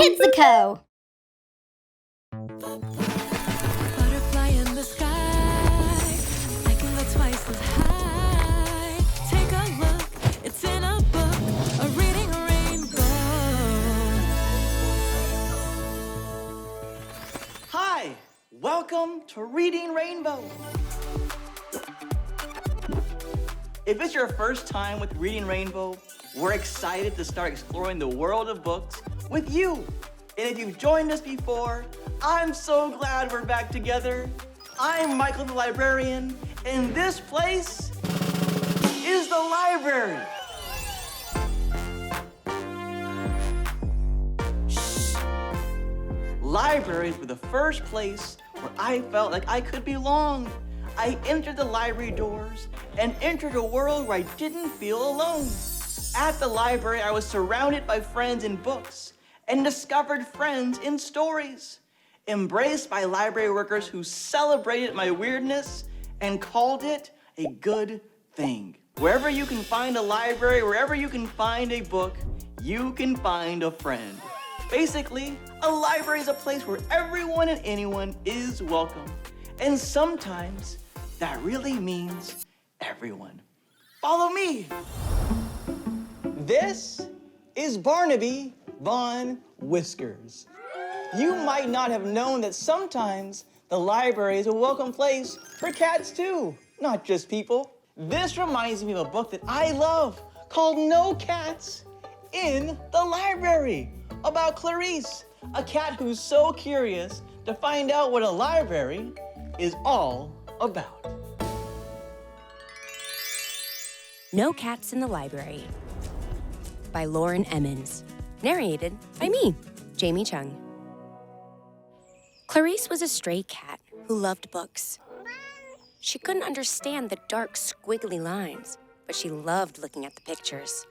Kidzuko! Butterfly in the sky. I can go twice as high. Take a look, it's in a book, a reading rainbow. Hi, welcome to Reading Rainbow. If it's your first time with Reading Rainbow, we're excited to start exploring the world of books with you. And if you've joined us before, I'm so glad we're back together. I'm Mychal the Librarian, and this place is the library. Shh. Libraries were the first place where I felt like I could belong. I entered the library doors and entered a world where I didn't feel alone. At the library, I was surrounded by friends and books and discovered friends in stories. Embraced by library workers who celebrated my weirdness and called it a good thing. Wherever you can find a library, wherever you can find a book, you can find a friend. Basically, a library is a place where everyone and anyone is welcome. And sometimes that really means everyone. Follow me. This is Barnaby Von Whiskers. You might not have known that sometimes the library is a welcome place for cats too, not just people. This reminds me of a book that I love called No Cats in the Library, about Clarice, a cat who's so curious to find out what a library is all about. No Cats in the Library by Lauren Emmons, narrated by me, Jamie Chung. Clarice was a stray cat who loved books. She couldn't understand the dark, squiggly lines, but she loved looking at the pictures.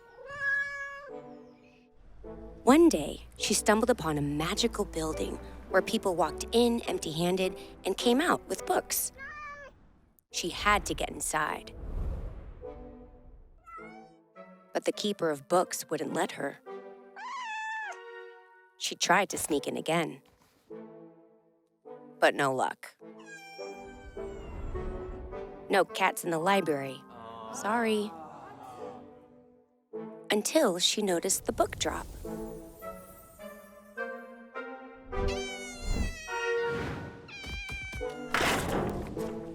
One day, she stumbled upon a magical building where people walked in empty-handed and came out with books. She had to get inside. But the keeper of books wouldn't let her. She tried to sneak in again, but no luck. No cats in the library. Sorry. Until she noticed the book drop.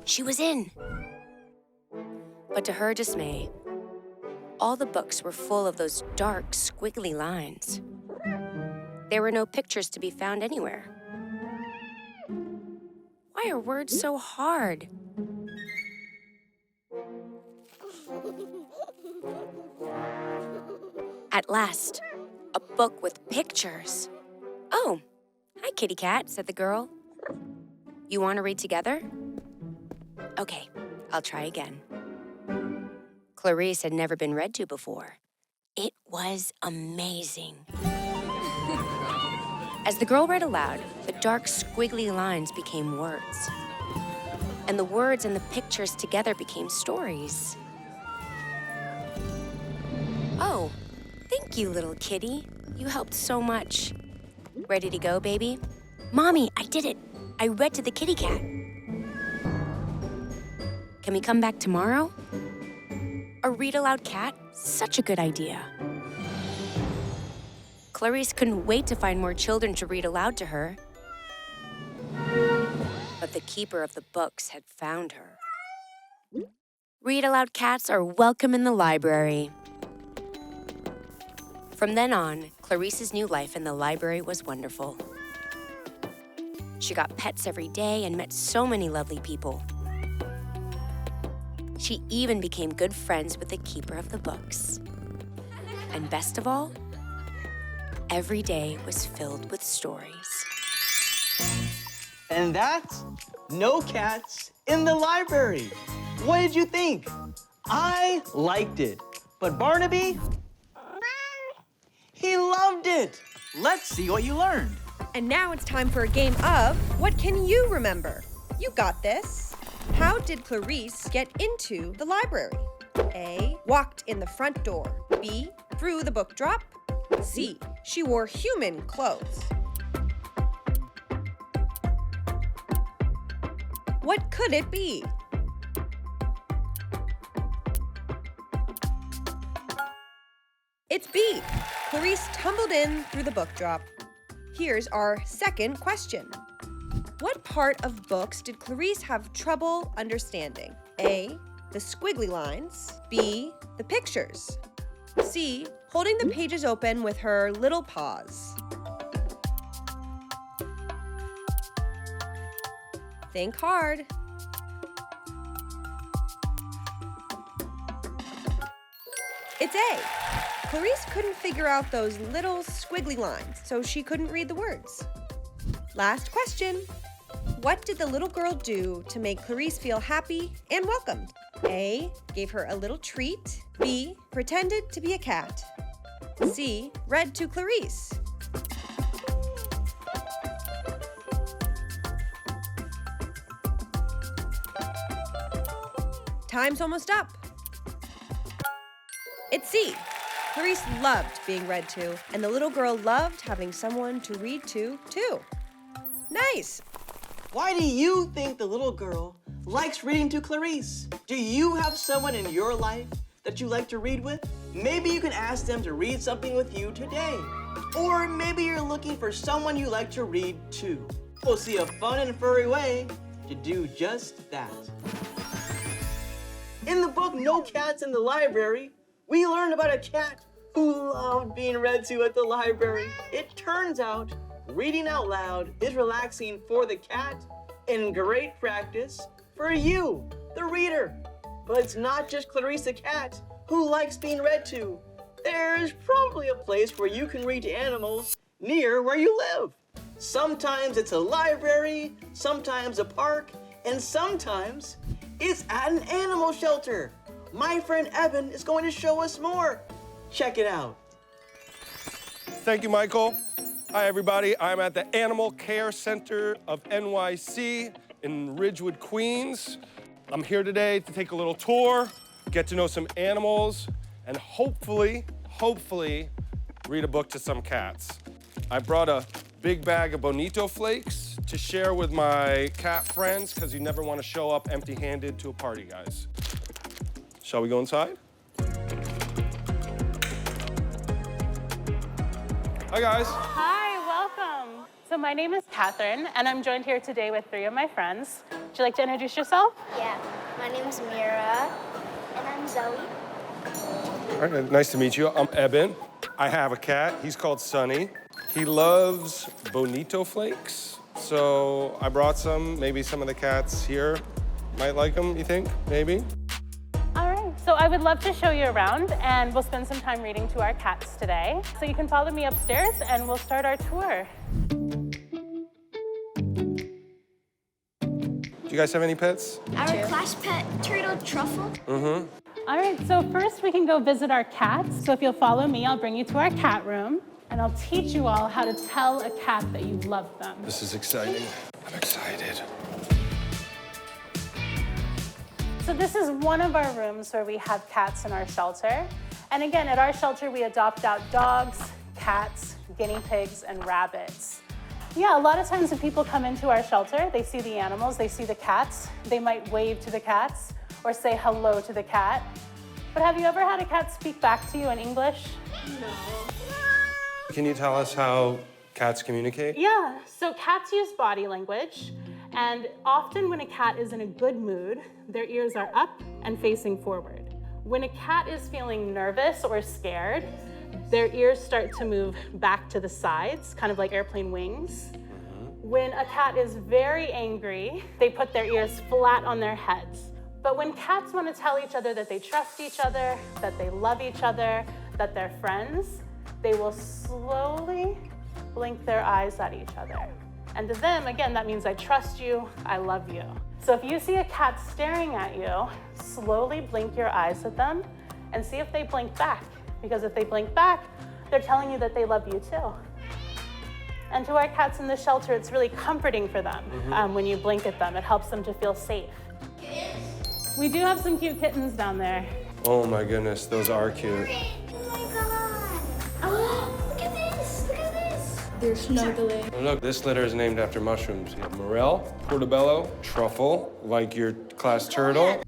She was in. But to her dismay, all the books were full of those dark, squiggly lines. There were no pictures to be found anywhere. Why are words so hard? At last, a book with pictures. Oh, hi, kitty cat, said the girl. You want to read together? Okay, I'll try again. Clarice had never been read to before. It was amazing. As the girl read aloud, the dark, squiggly lines became words. And the words and the pictures together became stories. Oh, thank you, little kitty. You helped so much. Ready to go, baby? Mommy, I did it. I read to the kitty cat. Can we come back tomorrow? A read-aloud cat? Such a good idea. Clarice couldn't wait to find more children to read aloud to her. But the keeper of the books had found her. Read-aloud cats are welcome in the library. From then on, Clarice's new life in the library was wonderful. She got pets every day and met so many lovely people. She even became good friends with the keeper of the books. And best of all, every day was filled with stories. And that's No Cats in the Library. What did you think? I liked it. But Barnaby, he loved it. Let's see what you learned. And now it's time for a game of What Can You Remember? You got this. How did Clarice get into the library? A, walked in the front door. B, through the book drop. C. She wore human clothes. What could it be? It's B. Clarice tumbled in through the book drop. Here's our second question. What part of books did Clarice have trouble understanding? A. The squiggly lines. B. The pictures. C. Holding the pages open with her little paws. Think hard. It's A. Clarice couldn't figure out those little squiggly lines, so she couldn't read the words. Last question. What did the little girl do to make Clarice feel happy and welcomed? A. Gave her a little treat. B. Pretended to be a cat. C. Read to Clarice. Time's almost up. It's C. Clarice loved being read to, and the little girl loved having someone to read to, too. Nice! Why do you think the little girl likes reading to Clarice? Do you have someone in your life that you like to read with? Maybe you can ask them to read something with you today. Or maybe you're looking for someone you like to read to. We'll see a fun and furry way to do just that. In the book No Cats in the Library, we learned about a cat who loved being read to at the library. It turns out reading out loud is relaxing for the cat and great practice for you, the reader. But it's not just Clarice the cat who likes being read to. There's probably a place where you can read to animals near where you live. Sometimes it's a library, sometimes a park, and sometimes it's at an animal shelter. My friend Evan is going to show us more. Check it out. Thank you, Michael. Hi, everybody. I'm at the Animal Care Center of NYC in Ridgewood, Queens. I'm here today to take a little tour, get to know some animals, and hopefully read a book to some cats. I brought a big bag of Bonito Flakes to share with my cat friends, because you never want to show up empty-handed to a party, guys. Shall we go inside? Hi, guys. Hi, welcome. So my name is Catherine, and I'm joined here today with 3 of my friends. Would you like to introduce yourself? Yeah, my name's Mira, and I'm Zoe. All right, nice to meet you. I'm Eben. I have a cat. He's called Sunny. He loves Bonito Flakes, so I brought some. Maybe some of the cats here might like them, you think? Maybe? All right, so I would love to show you around, and we'll spend some time reading to our cats today. So you can follow me upstairs, and we'll start our tour. Do you guys have any pets? Our class pet, Turtle Truffle. Mm-hmm. All right, so first we can go visit our cats. So if you'll follow me, I'll bring you to our cat room, and I'll teach you all how to tell a cat that you love them. This is exciting. I'm excited. So this is one of our rooms where we have cats in our shelter. And again, at our shelter, we adopt out dogs, cats, guinea pigs, and rabbits. Yeah, a lot of times when people come into our shelter, they see the animals, they see the cats, they might wave to the cats or say hello to the cat. But have you ever had a cat speak back to you in English? No. Can you tell us how cats communicate? Yeah, so cats use body language. And often when a cat is in a good mood, their ears are up and facing forward. When a cat is feeling nervous or scared, their ears start to move back to the sides, kind of like airplane wings. When a cat is very angry, they put their ears flat on their heads. But when cats want to tell each other that they trust each other, that they love each other, that they're friends, they will slowly blink their eyes at each other. And to them, again, that means I trust you, I love you. So if you see a cat staring at you, slowly blink your eyes at them and see if they blink back. Because if they blink back, they're telling you that they love you too. And to our cats in the shelter, it's really comforting for them when you blink at them. It helps them to feel safe. We do have some cute kittens down there. Oh my goodness, those are cute. Oh my God. They're snuggling. Oh, look, this litter is named after mushrooms. You have morel, portobello, truffle, like your class turtle.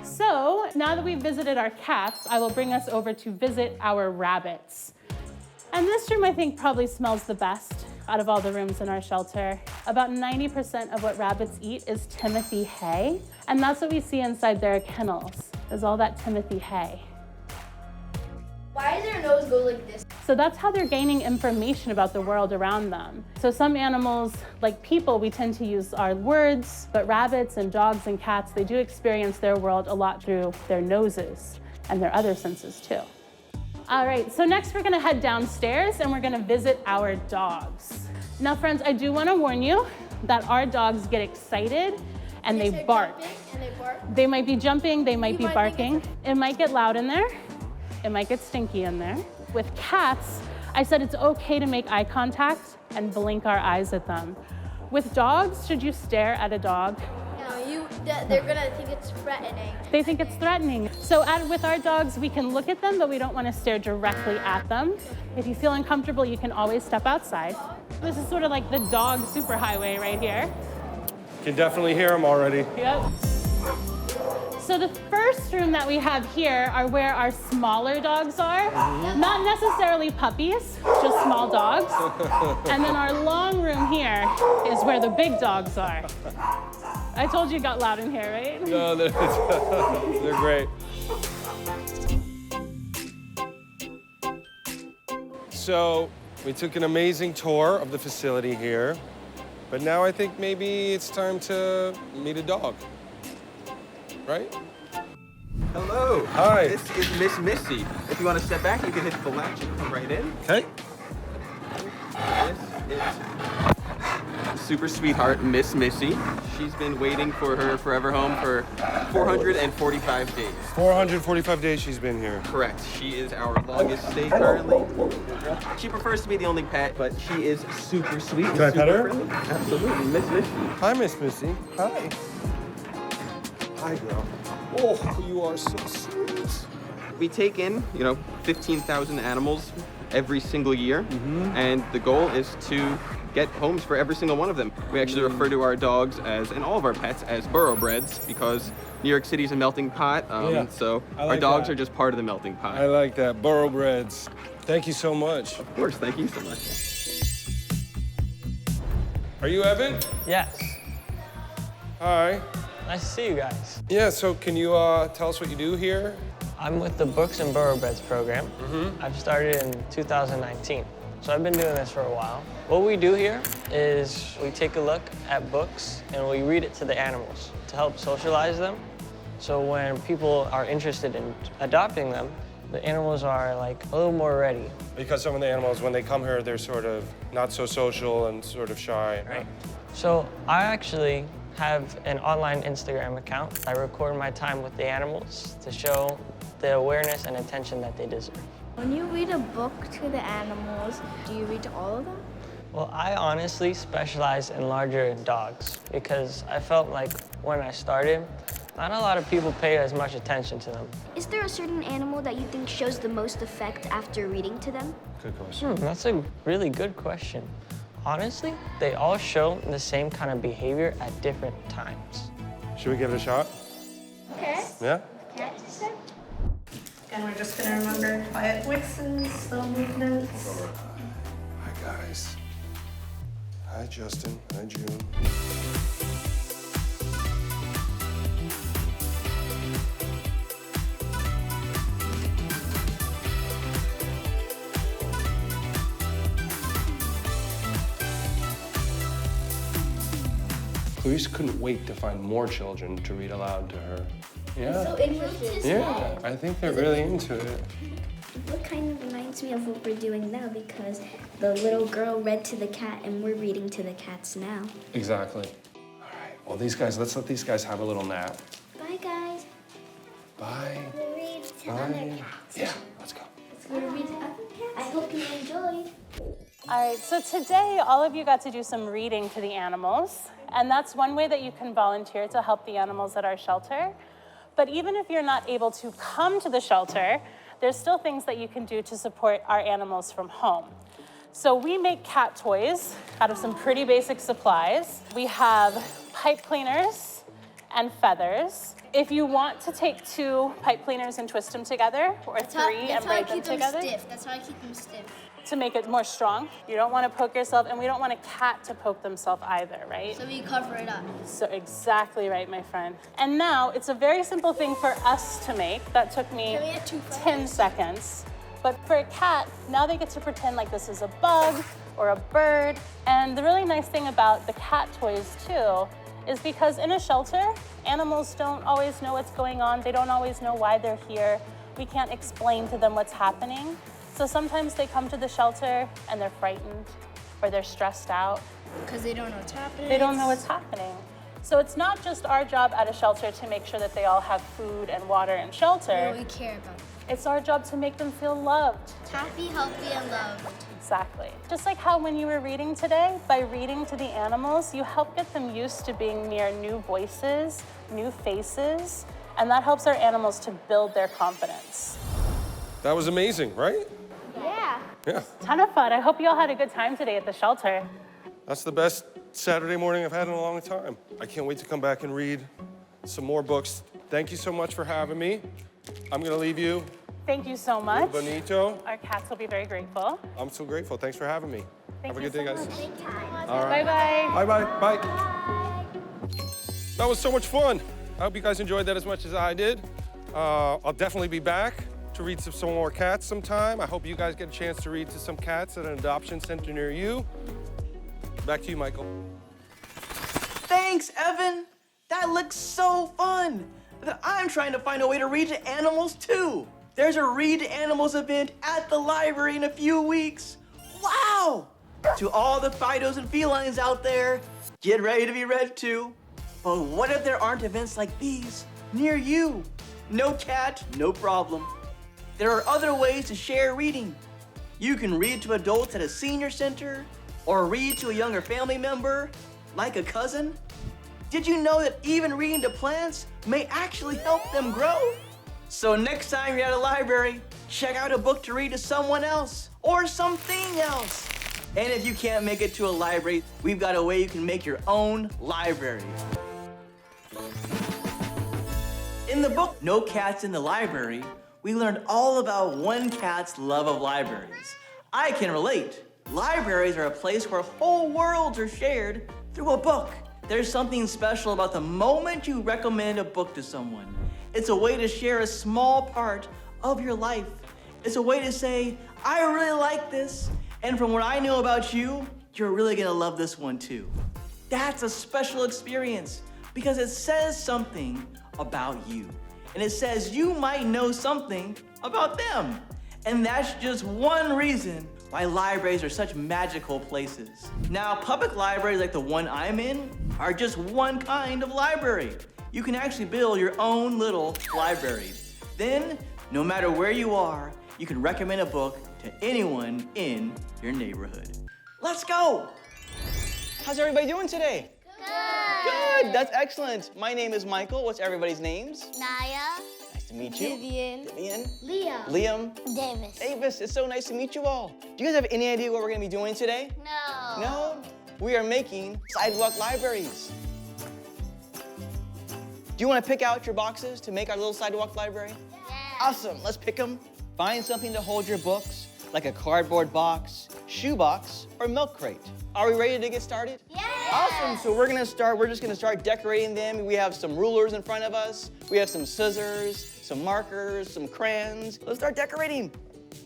So now that we've visited our cats, I will bring us over to visit our rabbits. And this room, I think, probably smells the best out of all the rooms in our shelter. About 90% of what rabbits eat is Timothy hay, and that's what we see inside their kennels, is all that Timothy hay. Why does their nose go like this? So that's how they're gaining information about the world around them. So some animals, like people, we tend to use our words, but rabbits and dogs and cats, they do experience their world a lot through their noses and their other senses too. All right, so next we're gonna head downstairs and we're gonna visit our dogs. Now friends, I do wanna warn you that our dogs get excited and they bark. And they bark. They might be jumping, they might be might barking. It might get loud in there. It might get stinky in there. With cats, I said it's okay to make eye contact and blink our eyes at them. With dogs, should you stare at a dog? No, they're gonna think it's threatening. They think it's threatening. So with our dogs, we can look at them, but we don't want to stare directly at them. If you feel uncomfortable, you can always step outside. This is sort of like the dog superhighway right here. Can definitely hear them already. Yep. So the first room that we have here are where our smaller dogs are. Not necessarily puppies, just small dogs. And then our long room here is where the big dogs are. I told you it got loud in here, right? No, they're great. So we took an amazing tour of the facility here, but now I think maybe it's time to meet a dog. Right? Hello. Hi. This is Miss Missy. If you want to step back, you can hit the latch and come right in. Okay. This is super sweetheart, Miss Missy. She's been waiting for her forever home for 445 days. 445 days she's been here. Correct. She is our longest stay currently. She prefers to be the only pet, but she is super sweet. Can I pet her? Friendly. Absolutely, Miss Missy. Hi, Miss Missy. Hi. Hi, girl. Oh, you are so sweet. We take in, 15,000 animals every single year, and the goal is to get homes for every single one of them. We actually refer to our dogs and all of our pets as boroughbreds because New York City's a melting pot, so I like our dogs that. are just part of the melting pot. I like that. Boroughbreds. Thank you so much. Of course, thank you so much. Are you Evan? Yes. Hi. Nice to see you guys. Yeah, so can you tell us what you do here? I'm with the Books and Boroughbreds program. I've started in 2019, so I've been doing this for a while. What we do here is we take a look at books and we read it to the animals to help socialize them. So when people are interested in adopting them, the animals are like a little more ready. Because some of the animals, when they come here, they're sort of not so social and sort of shy. Right. So I actually have an online Instagram account. I record my time with the animals to show the awareness and attention that they deserve. When you read a book to the animals, do you read to all of them? Well, I honestly specialize in larger dogs because I felt like when I started, not a lot of people pay as much attention to them. Is there a certain animal that you think shows the most effect after reading to them? Good question. That's a really good question. Honestly, they all show the same kind of behavior at different times. Should we give it a shot? Okay. Yeah? And we're just gonna remember quiet voices, slow movements. Hi, guys. Hi, Justin. Hi, June. Clarice couldn't wait to find more children to read aloud to her. Yeah. So interesting. Yeah, I think they're really into it. What kind of reminds me of what we're doing now because the little girl read to the cat and we're reading to the cats now. Exactly. All right, well, let's let these guys have a little nap. Bye, guys. Bye. We'll read to Bye. other cats. Yeah, let's go. We'll read to other cats. I hope you enjoyed. All right, so today all of you got to do some reading to the animals, and that's one way that you can volunteer to help the animals at our shelter. But even if you're not able to come to the shelter, there's still things that you can do to support our animals from home. So we make cat toys out of some pretty basic supplies. We have pipe cleaners and feathers. If you want to take 2 pipe cleaners and twist them together, or 3 and braid them together. That's how I keep them stiff. To make it more strong. You don't want to poke yourself, and we don't want a cat to poke themselves either, right? So we cover it up. So exactly right, my friend. And now it's a very simple thing for us to make. That took me Can we have 2 10 seconds. But for a cat, now they get to pretend like this is a bug or a bird. And the really nice thing about the cat toys too is because in a shelter, animals don't always know what's going on. They don't always know why they're here. We can't explain to them what's happening. So sometimes they come to the shelter and they're frightened or they're stressed out. Because they don't know what's happening. They don't know what's happening. So it's not just our job at a shelter to make sure that they all have food and water and shelter. No, we care about them. It's our job to make them feel loved. Happy, healthy, and loved. Exactly. Just like how when you were reading today, by reading to the animals, you help get them used to being near new voices, new faces, and that helps our animals to build their confidence. That was amazing, right? Yeah. Yeah. Ton of fun. I hope you all had a good time today at the shelter. That's the best Saturday morning I've had in a long time. I can't wait to come back and read some more books. Thank you so much for having me. I'm gonna leave you. Thank you so much. Bonito. Our cats will be very grateful. I'm so grateful. Thanks for having me. Thank Have a you good day, so guys. much. Thank you. All right. Bye-bye. Bye-bye. Bye. That was so much fun. I hope you guys enjoyed that as much as I did. I'll definitely be back to read some more cats sometime. I hope you guys get a chance to read to some cats at an adoption center near you. Back to you, Michael. Thanks, Evan. That looks so fun. I'm trying to find a way to read to animals too. There's a Read to Animals event at the library in a few weeks. Wow! To all the Fidos and felines out there, get ready to be read to. But what if there aren't events like these near you? No cat, no problem. There are other ways to share reading. You can read to adults at a senior center, or read to a younger family member, like a cousin. Did you know that even reading to plants may actually help them grow? So next time you're at a library, check out a book to read to someone else or something else. And if you can't make it to a library, we've got a way you can make your own library. In the book, No Cats in the Library, we learned all about one cat's love of libraries. I can relate. Libraries are a place where whole worlds are shared through a book. There's something special about the moment you recommend a book to someone. It's a way to share a small part of your life. It's a way to say, I really like this, and from what I know about you, you're really gonna love this one too. That's a special experience because it says something about you. And it says you might know something about them. And that's just one reason why libraries are such magical places. Now, public libraries like the one I'm in are just one kind of library. You can actually build your own little library. Then, no matter where you are, you can recommend a book to anyone in your neighborhood. Let's go! How's everybody doing today? Good, that's excellent. My name is Michael. What's everybody's names? Naya. Nice to meet you. Vivian. Vivian. Leah. Liam. Davis. Davis, it's so nice to meet you all. Do you guys have any idea what we're gonna be doing today? No. No? We are making sidewalk libraries. Do you want to pick out your boxes to make our little sidewalk library? Yeah. Awesome, let's pick them. Find something to hold your books, like a cardboard box, shoe box, or milk crate. Are we ready to get started? Yes. Awesome, so we're just gonna start decorating them. We have some rulers in front of us. We have some scissors, some markers, some crayons. Let's start decorating.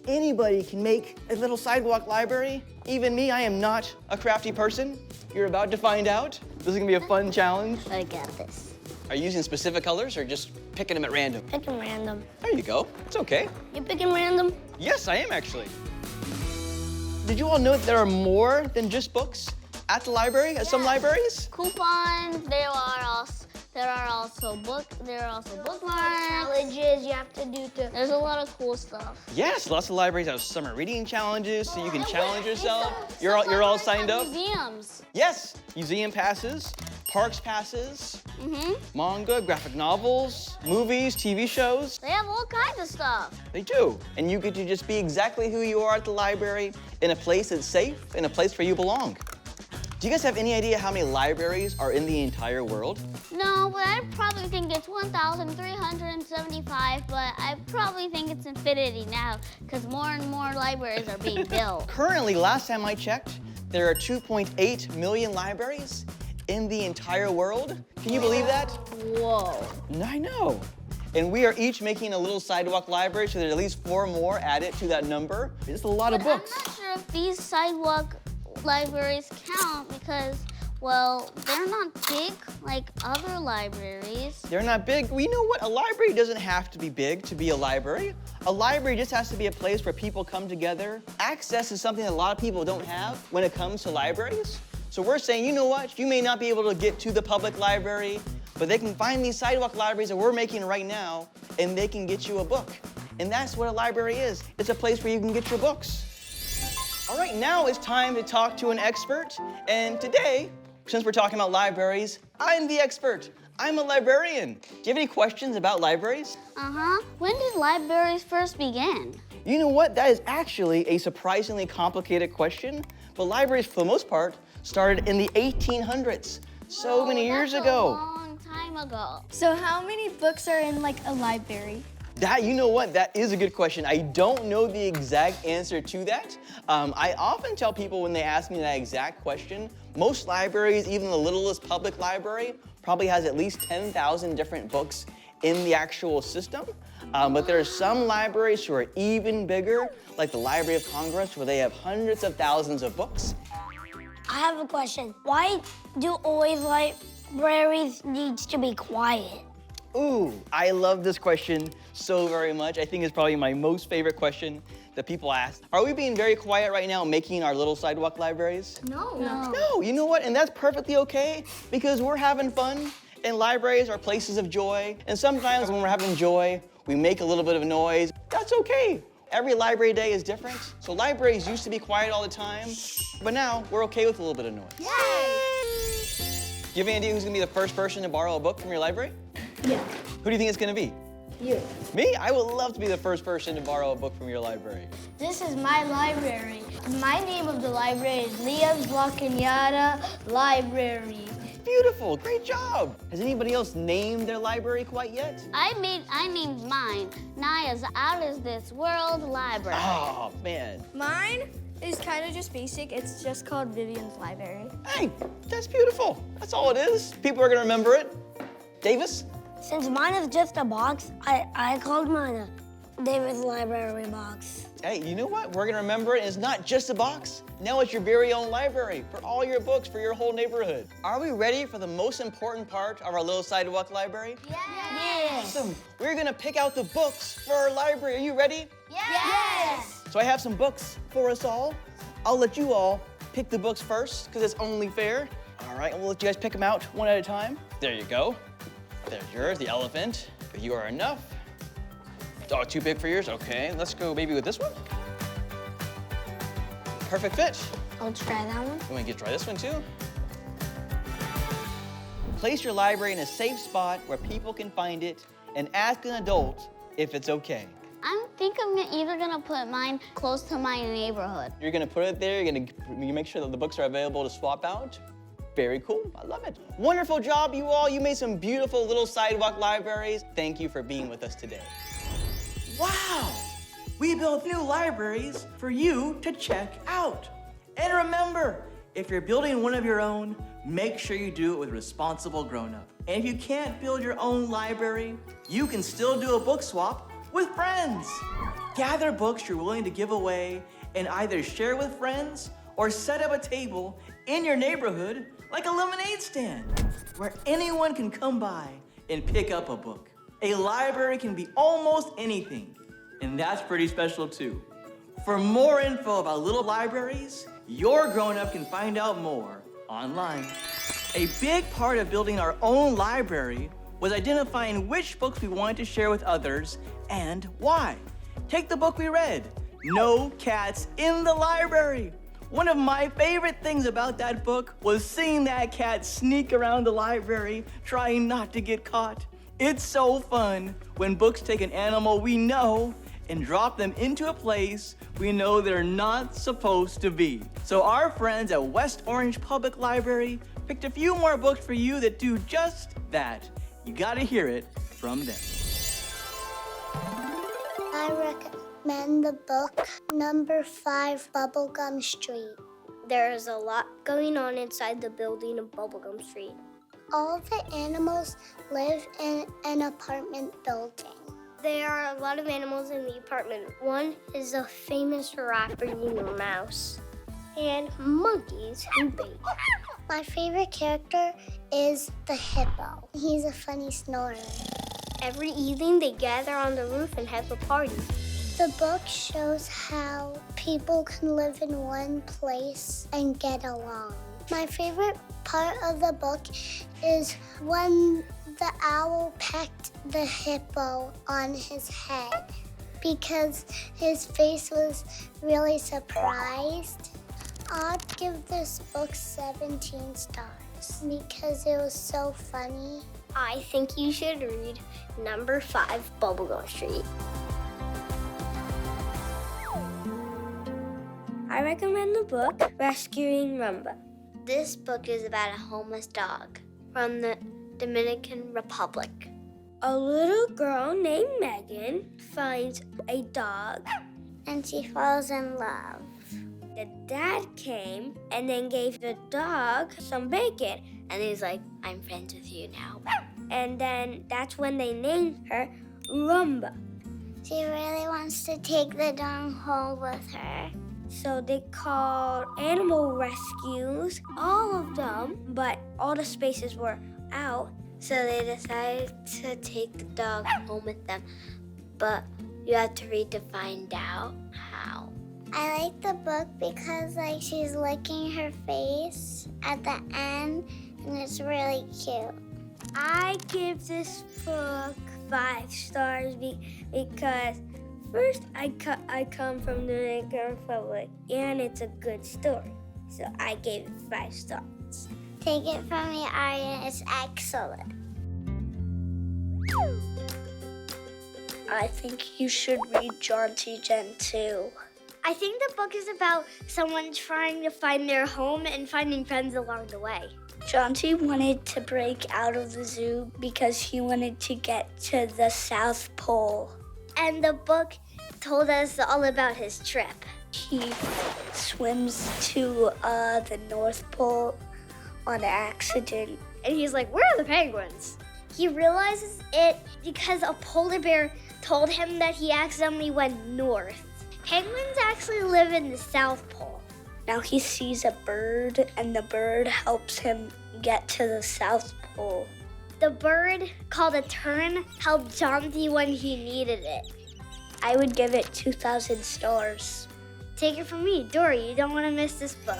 Anybody can make a little sidewalk library. Even me, I am not a crafty person. You're about to find out. This is gonna be a fun challenge. I got this. Are you using specific colors or just picking them at random? Picking random. There you go, it's okay. You picking random? Yes, I am actually. Did you all know that there are more than just books at the library, at some libraries? Coupons. There are also bookmarks. Challenges you have to do. There's a lot of cool stuff. Yes, lots of libraries have summer reading challenges, so you can challenge yourself. You're all signed up? Museums. Yes, museum passes. parks passes, manga, graphic novels, movies, TV shows. They have all kinds of stuff. They do. And you get to just be exactly who you are at the library, in a place that's safe, in a place where you belong. Do you guys have any idea how many libraries are in the entire world? No, but I probably think it's 1,375, but I probably think it's infinity now, because more and more libraries are being built. Currently, last time I checked, there are 2.8 million libraries in the entire world. Can you believe that? Whoa. I know. And we are each making a little sidewalk library, so there's at least 4 more added to that number. It's a lot of books. I'm not sure if these sidewalk libraries count because, well, they're not big like other libraries. They're not big. Well, you know what? A library doesn't have to be big to be a library. A library just has to be a place where people come together. Access is something that a lot of people don't have when it comes to libraries. So we're saying, you know what? You may not be able to get to the public library, but they can find these sidewalk libraries that we're making right now, and they can get you a book. And that's what a library is. It's a place where you can get your books. All right, now it's time to talk to an expert. And today, since we're talking about libraries, I'm the expert. I'm a librarian. Do you have any questions about libraries? When did libraries first begin? You know what? That is actually a surprisingly complicated question. But libraries, for the most part, started in the 1800s. So many years ago. That's a long time ago. So how many books are in like a library? You know what? That is a good question. I don't know the exact answer to that. I often tell people when they ask me that exact question, most libraries, even the littlest public library, probably has at least 10,000 different books in the actual system. But there are some libraries who are even bigger, like the Library of Congress, where they have hundreds of thousands of books. I have a question. Why do always libraries need to be quiet? Ooh, I love this question so very much. I think it's probably my most favorite question that people ask. Are we being very quiet right now making our little sidewalk libraries? No. No, you know what? And that's perfectly okay because we're having fun and libraries are places of joy. And sometimes when we're having joy, we make a little bit of noise. That's okay. Every library day is different. So libraries used to be quiet all the time, but now we're okay with a little bit of noise. Yay! Do you have any idea who's gonna be the first person to borrow a book from your library? Yeah. Who do you think it's gonna be? You. Me? I would love to be the first person to borrow a book from your library. This is my library. My name of the library is Leah's Wakanyada Library. Beautiful, great job. Has anybody else named their library quite yet? I named mine Naya's Out of This World Library. Oh, man. Mine is kind of just basic. It's just called Vivian's Library. Hey, that's beautiful. That's all it is. People are gonna remember it. Davis? Since mine is just a box, I called mine a David's Library box. Hey, you know what? We're gonna remember it. It's not just a box. Now it's your very own library for all your books for your whole neighborhood. Are we ready for the most important part of our little sidewalk library? Yes. Awesome. We're gonna pick out the books for our library. Are you ready? Yes. So I have some books for us all. I'll let you all pick the books first because it's only fair. All right, and we'll let you guys pick them out one at a time. There you go. There's yours, the elephant. You are enough. Oh, too big for yours? Okay, let's go maybe with this one. Perfect fit. I'll try that one. You want to try this one too? Place your library in a safe spot where people can find it and ask an adult if it's okay. I think I'm either gonna put mine close to my neighborhood. You're gonna put it there, you make sure that the books are available to swap out. Very cool, I love it. Wonderful job, you all. You made some beautiful little sidewalk libraries. Thank you for being with us today. Wow, we built new libraries for you to check out. And remember, if you're building one of your own, make sure you do it with a responsible grown-up. And if you can't build your own library, you can still do a book swap with friends. Gather books you're willing to give away and either share with friends or set up a table in your neighborhood like a lemonade stand where anyone can come by and pick up a book. A library can be almost anything, and that's pretty special too. For more info about little libraries, your grown-up can find out more online. A big part of building our own library was identifying which books we wanted to share with others and why. Take the book we read, No Cats in the Library. One of my favorite things about that book was seeing that cat sneak around the library, trying not to get caught. It's so fun when books take an animal we know and drop them into a place we know they're not supposed to be. So our friends at West Orange Public Library picked a few more books for you that do just that. You gotta hear it from them. I recommend the book Number 5 Bubblegum Street. There's a lot going on inside the building of Bubblegum Street. All the animals live in an apartment building. There are a lot of animals in the apartment. One is a famous rapper, mouse, and monkeys who bake. My favorite character is the hippo. He's a funny snorer. Every evening they gather on the roof and have a party. The book shows how people can live in one place and get along. My favorite part of the book is when the owl pecked the hippo on his head because his face was really surprised. I'd give this book 17 stars because it was so funny. I think you should read Number 5 Bubblegum Street. I recommend the book Rescuing Rumba. This book is about a homeless dog from the Dominican Republic. A little girl named Megan finds a dog And she falls in love. The dad came and then gave the dog some bacon. And he's like, I'm friends with you now. And then that's when they named her Rumba. She really wants to take the dog home with her. So they called animal rescues, all of them, but all the spaces were out. So they decided to take the dog home with them. But you have to read to find out how. I like the book because she's licking her face at the end, and it's really cute. I give this book 5 stars because first I come from the Dominican Republic, and it's a good story. So I gave it 5 stars. Take it from me, Aryan. It's excellent. I think you should read John T. Gen 2. I think the book is about someone trying to find their home and finding friends along the way. John T. wanted to break out of the zoo because he wanted to get to the South Pole. And the book told us all about his trip. He swims to the North Pole on accident. And he's like, where are the penguins? He realizes it because a polar bear told him that he accidentally went north. Penguins actually live in the South Pole. Now he sees a bird, and the bird helps him get to the South Pole. The bird, called a tern, helped John T. when he needed it. I would give it 2,000 stars. Take it from me, Dory. You don't want to miss this book.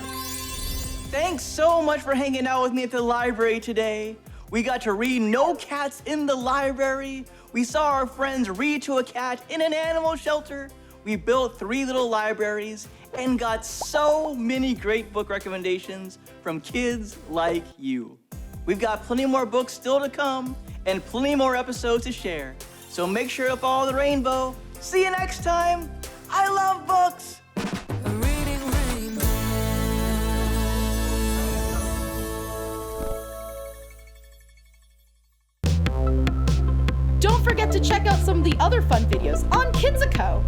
Thanks so much for hanging out with me at the library today. We got to read No Cats in the Library. We saw our friends read to a cat in an animal shelter. We built 3 little libraries and got so many great book recommendations from kids like you. We've got plenty more books still to come and plenty more episodes to share. So make sure to follow the rainbow. See you next time. I love books. Don't forget to check out some of the other fun videos on Kidzuko.